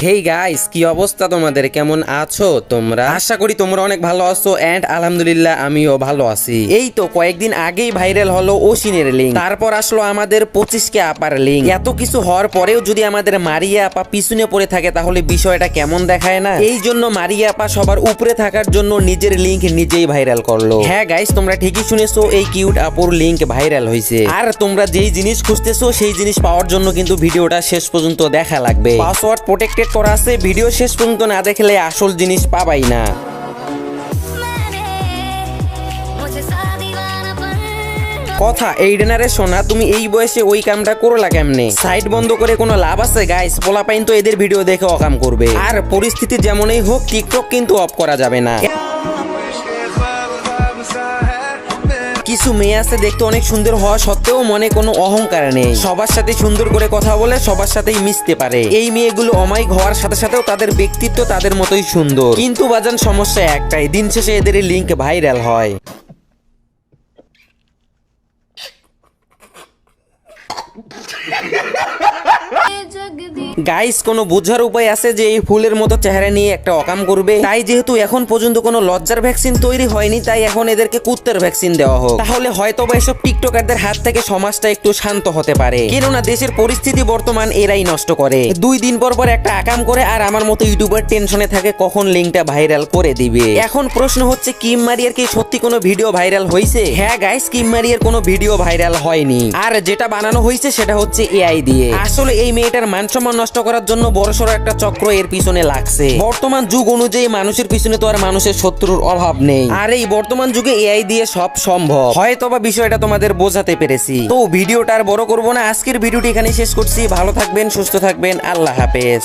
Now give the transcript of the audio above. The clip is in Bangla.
হেই গাইস, কি অবস্থা তোমাদের? কেমন আছো তোমরা? আশা করি তোমরা অনেক ভালো আছো এন্ড আলহামদুলিল্লাহ আমিও ভালো আছি। এই তো কয়েকদিন আগেই ভাইরাল হলো অসিনের লিঙ্ক, তারপর আসলো আমাদের 25K আপার লিঙ্ক। এত কিছু হওয়ার পরেও যদি আমাদের মারিয়া আপা পিছনে পড়ে থাকে তাহলে বিষয়টা কেমন দেখায় না? এই জন্য মারিয়া আপা সবার উপরে থাকার জন্য নিজের লিঙ্ক নিজেই ভাইরাল করলো। হ্যাঁ গাইস, তোমরা ঠিকই শুনেছো, এই কিউট আপুর লিঙ্ক ভাইরাল হয়েছে। আর তোমরা যেই জিনিস খুঁজতেছো সেই জিনিস পাওয়ার জন্য কিন্তু ভিডিওটা শেষ পর্যন্ত দেখা লাগবে। পাসওয়ার্ড প্রোটেক্টেড করা আছে, ভিডিও শেষ পর্যন্ত না দেখলে আসল জিনিস পাবাই না। কথা এইডেনারে শোনা, তুমি এই বয়সে ওই কামটা করলা কেমনে? সাইট বন্ধ করে কোনো লাভ আছে গাইস? পোলাপাইন তো এদের ভিডিও দেখে অকাম করবে। আর পরিস্থিতি যেমনই হোক টিকটক কিন্তু অফ করা যাবে না। কিছু মেয়ে আছে দেখতে অনেক সুন্দর হওয়া সত্ত্বেও মনে কোনো অহংকার নেই, সবার সাথে সুন্দর করে কথা বলে সবার সাথেই মিশতে পারে। এই মেয়েগুলো অমায়িক হওয়ার সাথে সাথেও তাদের ব্যক্তিত্ব তাদের মতোই সুন্দর। কিন্তু বাজান সমস্যা একটাই, দিন শেষে এদের লিঙ্ক ভাইরাল হয়। গাইস, কোনো বোঝার উপায় আছে যে এই ফুলের মতো চেহারা নিয়ে একটা অকাম করবে? তাই যেহেতু এখন পর্যন্ত কোনো লজ্জার ভ্যাকসিন তৈরি হয়নি, তাই এখন এদেরকে কুত্তার ভ্যাকসিন দেওয়া হোক। তাহলে হয়তো বা এসব টিকটকারদের হাত থেকে সমাজটা একটু শান্ত হতে পারে। কেননা দেশের পরিস্থিতি বর্তমান এরাই নষ্ট করে। 2 দিন পর পর একটা আকাম করে আর আমার মতো ইউটিউবার টেনশনে থাকে কখন লিঙ্কটা ভাইরাল করে দিবে। এখন প্রশ্ন হচ্ছে, কিম মারিয়ার কি সত্যি কোনো ভিডিও ভাইরাল হয়েছে? হ্যাঁ গাইস, কিম মারিয়ার কোনো ভিডিও ভাইরাল হয়নি। আর যেটা বানানো হয়েছে সেটা হচ্ছে এআই দিয়ে। আসলে এই মেয়েটার মানসম্মান নষ্ট করার জন্য বড়সড় একটা চক্র এর পিছনে লাগছে। বর্তমান যুগ অনুযায়ী মানুষের পিছনে তো আর মানুষের শত্রুর অভাব নেই। আর এই বর্তমান যুগে এআই দিয়ে সব সম্ভব। হয়তোবা বিষয়টা তোমাদের বোঝাতে পেরেছি। তো ভিডিওটা আর বড় করবো না, আজকের ভিডিওটি এখানে শেষ করছি। ভালো থাকবেন, সুস্থ থাকবেন, আল্লাহ হাফেজ।